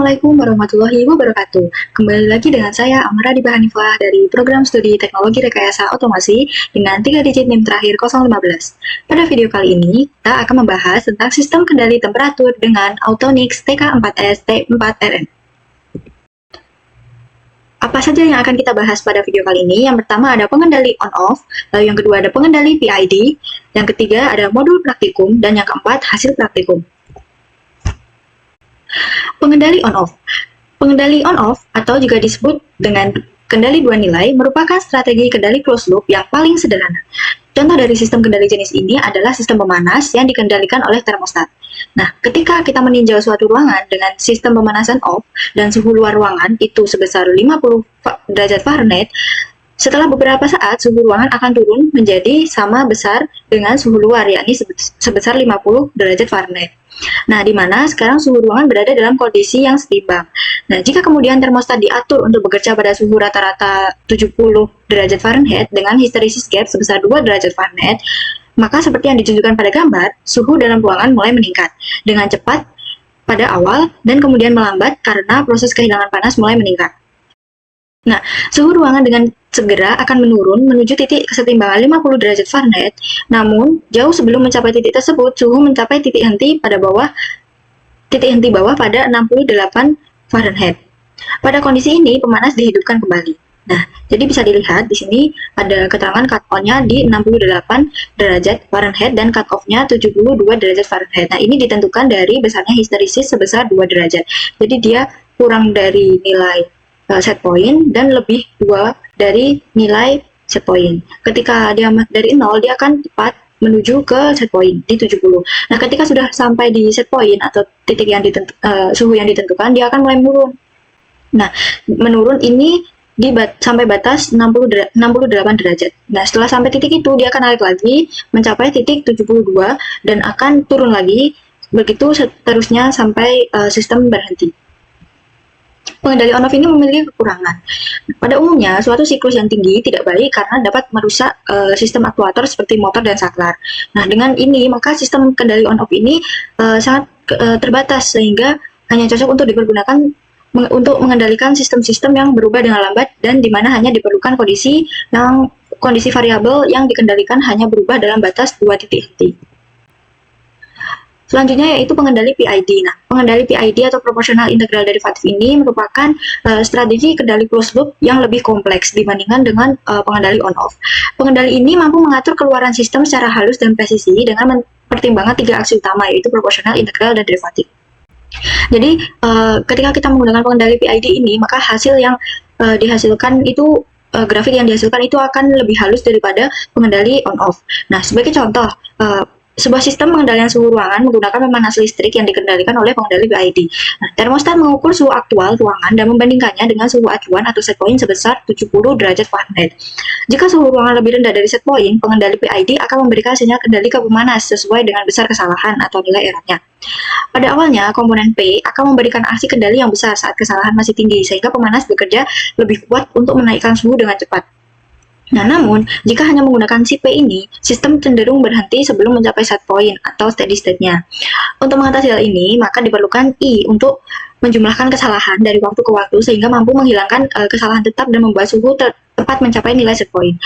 Assalamualaikum warahmatullahi wabarakatuh. Kembali lagi dengan saya Amara Diba Hanifah dari program studi Teknologi Rekayasa Otomasi dengan 3 digit NIM terakhir 015. Pada video kali ini, kita akan membahas tentang sistem kendali temperatur dengan Autonix TK4S T4RN. Apa saja yang akan kita bahas pada video kali ini? Yang pertama ada pengendali on-off, lalu yang kedua ada pengendali PID, yang ketiga ada modul praktikum, dan yang keempat hasil praktikum. Pengendali on-off. Pengendali on-off atau juga disebut dengan kendali dua nilai merupakan strategi kendali closed loop yang paling sederhana. Contoh dari sistem kendali jenis ini adalah sistem pemanas yang dikendalikan oleh termostat. Nah, ketika kita meninjau suatu ruangan dengan sistem pemanasan off dan suhu luar ruangan itu sebesar 50 derajat Fahrenheit, setelah beberapa saat suhu ruangan akan turun menjadi sama besar dengan suhu luar, yakni sebesar 50 derajat Fahrenheit. Nah, di mana sekarang suhu ruangan berada dalam kondisi yang seimbang. Nah, jika kemudian termostat diatur untuk bekerja pada suhu rata-rata 70 derajat Fahrenheit dengan hysteresis gap sebesar 2 derajat Fahrenheit, maka seperti yang ditunjukkan pada gambar, suhu dalam ruangan mulai meningkat dengan cepat pada awal dan kemudian melambat karena proses kehilangan panas mulai meningkat. Nah, suhu ruangan dengan segera akan menurun menuju titik kesetimbangan 50 derajat Fahrenheit, namun jauh sebelum mencapai titik tersebut, suhu mencapai titik henti bawah pada 68 Fahrenheit. Pada kondisi ini, pemanas dihidupkan kembali. Nah, jadi bisa dilihat di sini ada keterangan cut-on-nya di 68 derajat Fahrenheit dan cut-off-nya 72 derajat Fahrenheit. Nah, ini ditentukan dari besarnya histeresis sebesar 2 derajat. Jadi dia kurang dari nilai set point dan lebih 2 dari nilai set point. Ketika dia dari 0, dia akan tepat menuju ke set point di 70. Nah, ketika sudah sampai di set point atau titik yang suhu yang ditentukan, dia akan mulai menurun. Nah, menurun ini sampai batas 68 derajat. Nah, setelah sampai titik itu, dia akan naik lagi mencapai titik 72 dan akan turun lagi, begitu seterusnya sampai sistem berhenti. Pengendali on-off ini memiliki kekurangan. Pada umumnya, suatu siklus yang tinggi tidak baik karena dapat merusak sistem aktuator seperti motor dan saklar. Nah, dengan ini, maka sistem kendali on-off ini sangat terbatas sehingga hanya cocok untuk dipergunakan untuk mengendalikan sistem-sistem yang berubah dengan lambat dan di mana hanya diperlukan kondisi variabel yang dikendalikan hanya berubah dalam batas 2 titik henti. Selanjutnya yaitu pengendali PID. Nah, pengendali PID atau proporsional integral derivatif ini merupakan strategi kendali closed loop yang lebih kompleks dibandingkan dengan pengendali on-off. Pengendali ini mampu mengatur keluaran sistem secara halus dan presisi dengan mempertimbangkan 3 aksi utama, yaitu proporsional, integral, dan derivatif. Jadi, ketika kita menggunakan pengendali PID ini, maka hasil yang dihasilkan itu grafik yang dihasilkan itu akan lebih halus daripada pengendali on-off. Nah, sebagai contoh, sebuah sistem pengendalian suhu ruangan menggunakan pemanas listrik yang dikendalikan oleh pengendali PID. Nah, termostat mengukur suhu aktual ruangan dan membandingkannya dengan suhu acuan atau set point sebesar 70 derajat Fahrenheit. Jika suhu ruangan lebih rendah dari set point, pengendali PID akan memberikan sinyal kendali ke pemanas sesuai dengan besar kesalahan atau nilai errornya. Pada awalnya, komponen P akan memberikan aksi kendali yang besar saat kesalahan masih tinggi, sehingga pemanas bekerja lebih kuat untuk menaikkan suhu dengan cepat. Nah, namun, jika hanya menggunakan si P ini, sistem cenderung berhenti sebelum mencapai set point atau steady state-nya. Untuk mengatasi hal ini, maka diperlukan I untuk menjumlahkan kesalahan dari waktu ke waktu sehingga mampu menghilangkan kesalahan tetap dan membuat suhu tepat mencapai nilai set point.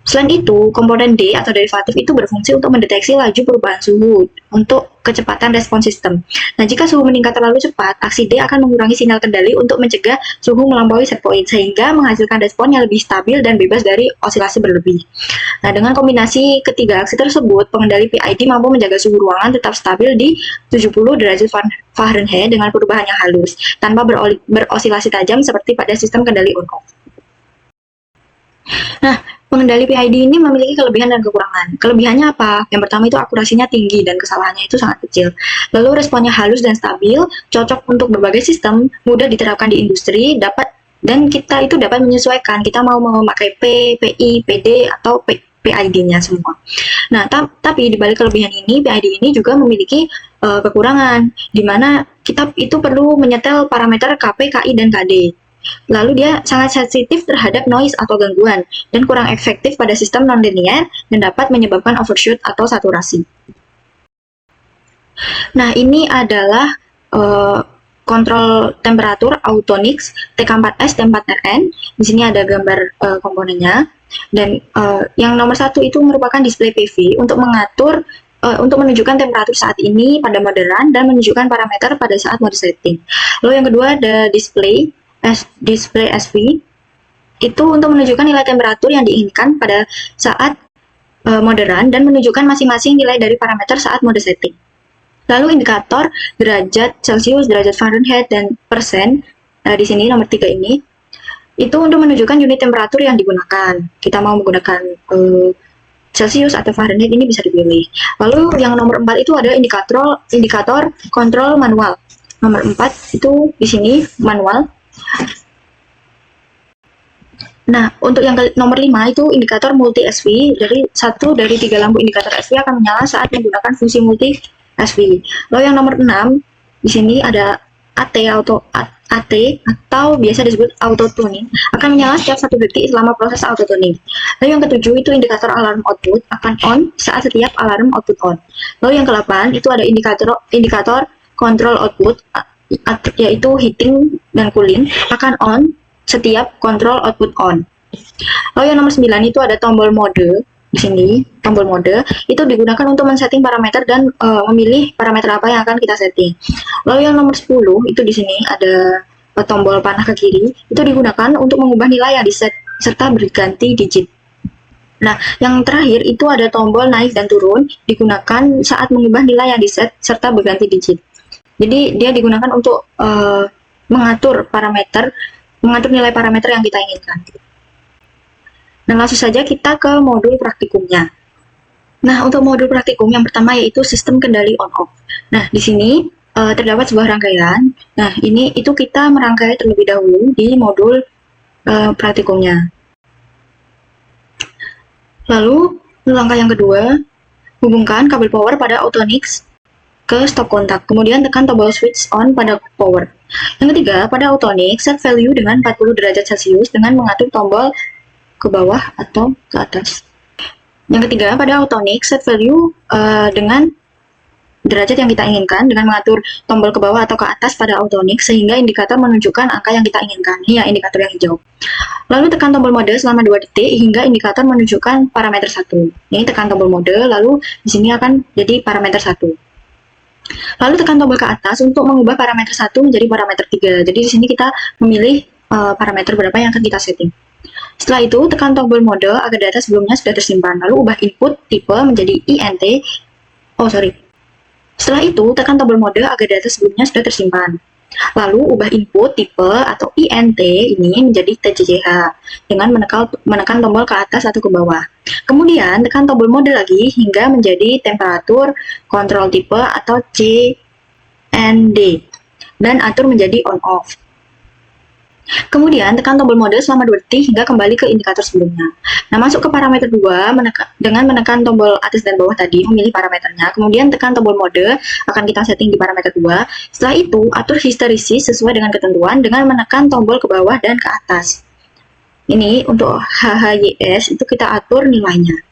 Selain itu, komponen D atau derivatif itu berfungsi untuk mendeteksi laju perubahan suhu untuk kecepatan respons sistem. Nah, jika suhu meningkat terlalu cepat, aksi D akan mengurangi sinyal kendali untuk mencegah suhu melampaui set point, sehingga menghasilkan respon yang lebih stabil dan bebas dari osilasi berlebih. Nah, dengan kombinasi ketiga aksi tersebut, pengendali PID mampu menjaga suhu ruangan tetap stabil di 70 derajat Fahrenheit dengan perubahan yang halus, tanpa berosilasi tajam seperti pada sistem kendali on-off. Nah, pengendali PID ini memiliki kelebihan dan kekurangan. Kelebihannya apa? Yang pertama itu akurasinya tinggi dan kesalahannya itu sangat kecil. Lalu responnya halus dan stabil, cocok untuk berbagai sistem, mudah diterapkan di industri, dan kita itu dapat menyesuaikan. Kita mau memakai P, PI, PD, atau PID-nya semua. Nah, tapi di balik kelebihan ini, PID ini juga memiliki kekurangan, di mana kita itu perlu menyetel parameter KP, KI, dan KD. Lalu dia sangat sensitif terhadap noise atau gangguan dan kurang efektif pada sistem non-linear dan dapat menyebabkan overshoot atau saturasi. Nah, ini adalah kontrol temperatur Autonix TK4S T4RN. Di sini ada gambar komponennya. Dan yang nomor 1 itu merupakan display PV untuk mengatur untuk menunjukkan temperatur saat ini pada mode run dan menunjukkan parameter pada saat mode setting. Lalu yang kedua ada display SV, itu untuk menunjukkan nilai temperatur yang diinginkan pada saat mode run dan menunjukkan masing-masing nilai dari parameter saat mode setting. Lalu indikator derajat Celcius, derajat Fahrenheit, dan persen di sini nomor 3 ini itu untuk menunjukkan unit temperatur yang digunakan. Kita mau menggunakan Celcius atau Fahrenheit, ini bisa dipilih. Lalu yang nomor 4 itu ada indikator kontrol manual. Nomor 4 itu di sini manual. Nah, untuk yang nomor 5 itu indikator multi SV. Jadi 1 dari 3 lampu indikator SV akan menyala saat menggunakan fungsi multi SV. Lalu yang nomor 6 di sini ada AT atau biasa disebut auto tuning, akan menyala setiap 1 detik selama proses auto tuning. Lalu yang ke-7 itu indikator alarm output akan on saat setiap alarm output on. Lalu yang ke-8 itu ada indikator control output yaitu heating dan cooling akan on setiap control output on. Lalu yang nomor 9 itu ada tombol mode. Di sini tombol mode itu digunakan untuk men-setting parameter dan memilih parameter apa yang akan kita setting. Lalu yang nomor 10 itu di sini ada tombol panah ke kiri, itu digunakan untuk mengubah nilai yang diset serta berganti digit. Nah, yang terakhir itu ada tombol naik dan turun, digunakan saat mengubah nilai yang diset serta berganti digit. Jadi dia digunakan untuk mengatur nilai parameter yang kita inginkan. Dan langsung saja kita ke modul praktikumnya. Nah, untuk modul praktikum yang pertama yaitu sistem kendali on-off. Nah, di sini terdapat sebuah rangkaian. Nah, itu kita merangkai terlebih dahulu di modul praktikumnya. Lalu, langkah yang kedua, hubungkan kabel power pada Autonix ke stop kontak. Kemudian tekan tombol switch on pada power. Yang ketiga, pada Autonix, set value dengan 40 derajat Celcius dengan mengatur tombol ke bawah atau ke atas. Yang ketiga, pada Autonix set value dengan derajat yang kita inginkan dengan mengatur tombol ke bawah atau ke atas pada Autonix sehingga indikator menunjukkan angka yang kita inginkan. Ini ya indikator yang hijau. Lalu tekan tombol mode selama 2 detik hingga indikator menunjukkan parameter 1. Ini tekan tombol mode, lalu di sini akan jadi parameter 1. Lalu tekan tombol ke atas untuk mengubah parameter 1 menjadi parameter 3. Jadi di sini kita memilih parameter berapa yang akan kita setting. Setelah itu, tekan tombol mode agar data sebelumnya sudah tersimpan. Lalu ubah input tipe menjadi INT. Setelah itu, tekan tombol mode agar data sebelumnya sudah tersimpan. Lalu ubah input tipe atau INT ini menjadi TCCH dengan menekan tombol ke atas atau ke bawah. Kemudian tekan tombol mode lagi hingga menjadi temperatur kontrol tipe atau CND dan atur menjadi on-off. Kemudian tekan tombol mode selama 2 detik hingga kembali ke indikator sebelumnya. Nah, masuk ke parameter 2 dengan menekan tombol atas dan bawah tadi, memilih parameternya. Kemudian tekan tombol mode, akan kita setting di parameter 2. Setelah itu, atur histeresis sesuai dengan ketentuan dengan menekan tombol ke bawah dan ke atas. Ini untuk HHYS itu kita atur nilainya.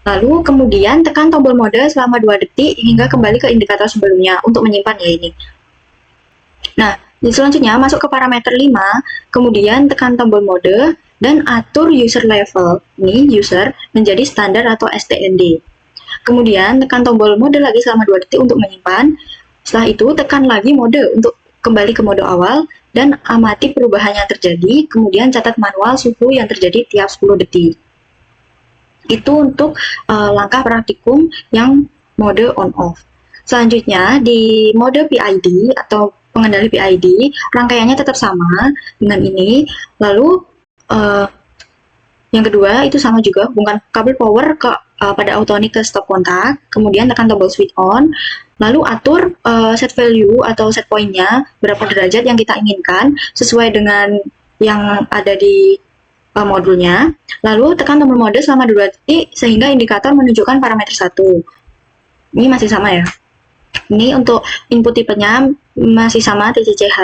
Lalu kemudian tekan tombol mode selama 2 detik hingga kembali ke indikator sebelumnya untuk menyimpan ya ini. Nah, selanjutnya masuk ke parameter 5, kemudian tekan tombol mode dan atur user level, ini user menjadi standar atau STND. Kemudian tekan tombol mode lagi selama 2 detik untuk menyimpan. Setelah itu tekan lagi mode untuk kembali ke mode awal dan amati perubahan yang terjadi, kemudian catat manual suhu yang terjadi tiap 10 detik. Itu untuk langkah praktikum yang mode on-off. Selanjutnya di mode PID atau pengendali PID, rangkaiannya tetap sama dengan ini. Lalu yang kedua itu sama juga, hubungkan kabel power pada Autonix ke stop kontak, kemudian tekan tombol switch on, lalu atur set value atau set point-nya berapa derajat yang kita inginkan sesuai dengan yang ada di modulnya. Lalu tekan tombol mode selama 2 detik sehingga indikator menunjukkan parameter 1. Ini masih sama ya. Ini untuk input tipenya masih sama TCCH.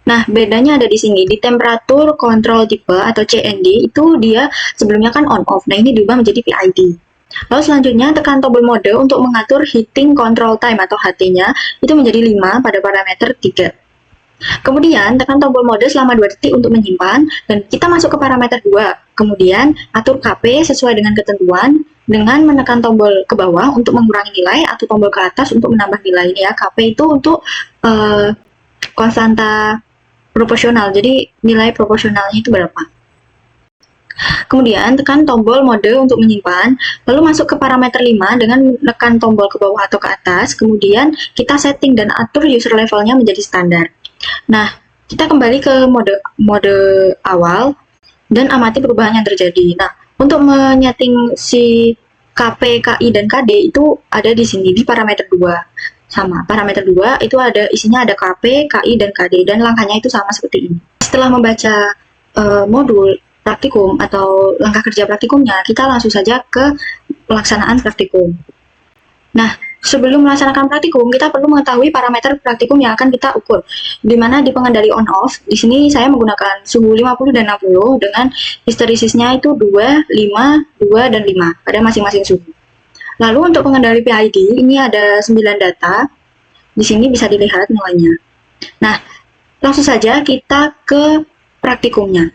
Nah, bedanya ada di sini. Di temperatur kontrol tipe atau CND itu dia sebelumnya kan on off. Nah, ini diubah menjadi PID. Lalu selanjutnya tekan tombol mode untuk mengatur heating control time atau HT-nya itu menjadi 5 pada parameter 3. Kemudian tekan tombol mode selama 2 detik untuk menyimpan dan kita masuk ke parameter 2. Kemudian atur KP sesuai dengan ketentuan dengan menekan tombol ke bawah untuk mengurangi nilai atau tombol ke atas untuk menambah nilai. Ini ya, KP itu untuk konstanta proporsional. Jadi nilai proporsionalnya itu berapa. Kemudian tekan tombol mode untuk menyimpan, lalu masuk ke parameter 5 dengan menekan tombol ke bawah atau ke atas, kemudian kita setting dan atur user levelnya menjadi standar. Nah, kita kembali ke mode awal dan amati perubahan yang terjadi. Nah, untuk menyeting si KP, KI, dan KD itu ada di sini di parameter 2. Sama, parameter 2 itu ada isinya ada KP, KI, dan KD dan langkahnya itu sama seperti ini. Setelah membaca modul praktikum atau langkah kerja praktikumnya, kita langsung saja ke pelaksanaan praktikum. Nah, sebelum melaksanakan praktikum, kita perlu mengetahui parameter praktikum yang akan kita ukur. Di mana di pengendali on-off, di sini saya menggunakan suhu 50 dan 60 dengan histerisisnya itu 2, 5, 2, dan 5 pada masing-masing suhu. Lalu untuk pengendali PID, ini ada 9 data. Di sini bisa dilihat nilainya. Nah, langsung saja kita ke praktikumnya.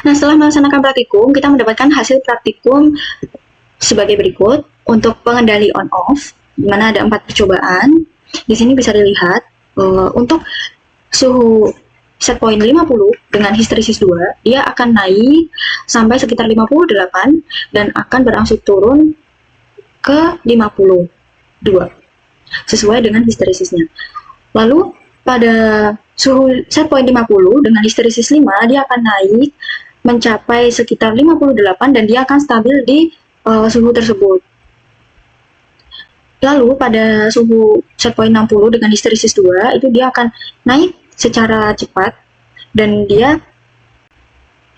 Nah, setelah melaksanakan praktikum, kita mendapatkan hasil praktikum sebagai berikut. Untuk pengendali on-off, di mana ada 4 percobaan. Di sini bisa dilihat untuk suhu set point 50 dengan histerisis 2, dia akan naik sampai sekitar 58 dan akan berangsur turun ke 52 sesuai dengan histerisisnya. Lalu pada suhu set point 50 dengan histerisis 5, dia akan naik mencapai sekitar 58 dan dia akan stabil di suhu tersebut. Lalu pada suhu set point 60 dengan histerisis 2, itu dia akan naik secara cepat dan dia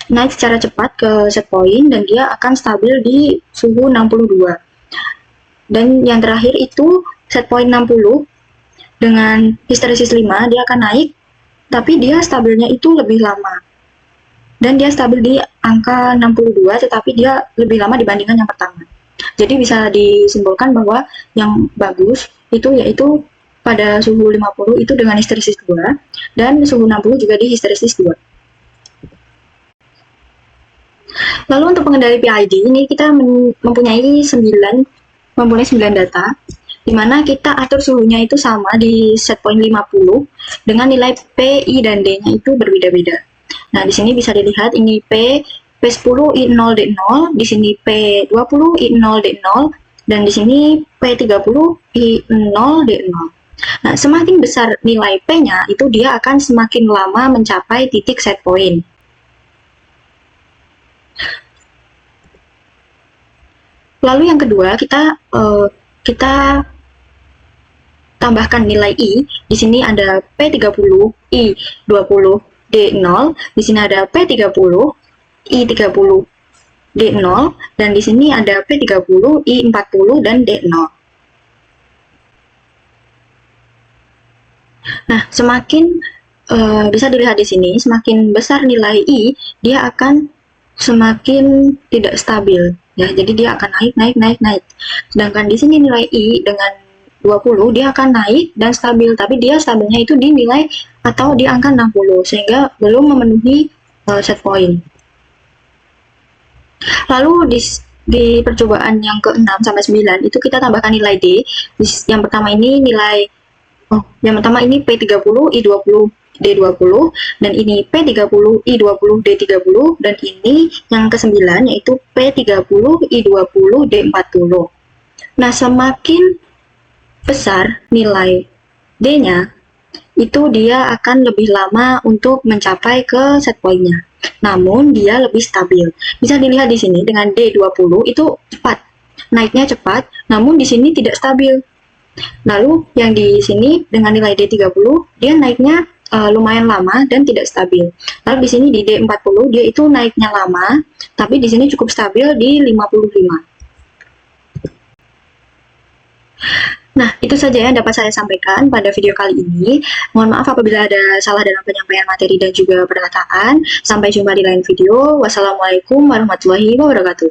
naik secara cepat ke set point dan dia akan stabil di suhu 62. Dan yang terakhir itu set point 60 dengan histeresis 5, dia akan naik, tapi dia stabilnya itu lebih lama. Dan dia stabil di angka 62, tetapi dia lebih lama dibandingkan yang pertama. Jadi bisa disimpulkan bahwa yang bagus itu yaitu pada suhu 50 itu dengan histeresis 2, dan suhu 60 juga di histeresis 2. Lalu untuk pengendali PID ini kita mempunyai 9 data, di mana kita atur suhunya itu sama di set point 50 dengan nilai P, I, dan D-nya itu berbeda-beda. Nah, di sini bisa dilihat ini P10 I0 D0, di sini P20 I0 D0, dan di sini P30 I0 D0. Nah, semakin besar nilai P-nya, itu dia akan semakin lama mencapai titik set point. Lalu yang kedua, kita tambahkan nilai I. Di sini ada P30 I20 D0, di sini ada P30 I30 D0, dan di sini ada P30 I40 dan D0. Nah, semakin bisa dilihat di sini, semakin besar nilai I, dia akan semakin tidak stabil. Ya, jadi dia akan naik. Sedangkan di sini nilai I dengan 20 dia akan naik dan stabil, tapi dia stabilnya itu di nilai atau di angka 60 sehingga belum memenuhi set point. Lalu di percobaan yang ke-6 sampai 9 itu kita tambahkan nilai D. Yang pertama ini P30 I20 D20, dan ini P30 I20 D30, dan ini yang ke-9 yaitu P30 I20 D40. Nah, semakin besar nilai D-nya, itu dia akan lebih lama untuk mencapai ke set point-nya. Namun dia lebih stabil. Bisa dilihat di sini dengan D20 itu cepat, naiknya cepat, namun di sini tidak stabil. Lalu yang di sini dengan nilai D30 dia naiknya lumayan lama dan tidak stabil. Lalu di sini di D40 dia itu naiknya lama, tapi di sini cukup stabil di 55. Nah, itu saja yang dapat saya sampaikan pada video kali ini. Mohon maaf apabila ada salah dalam penyampaian materi dan juga perkataan. Sampai jumpa di lain video. Wassalamualaikum warahmatullahi wabarakatuh.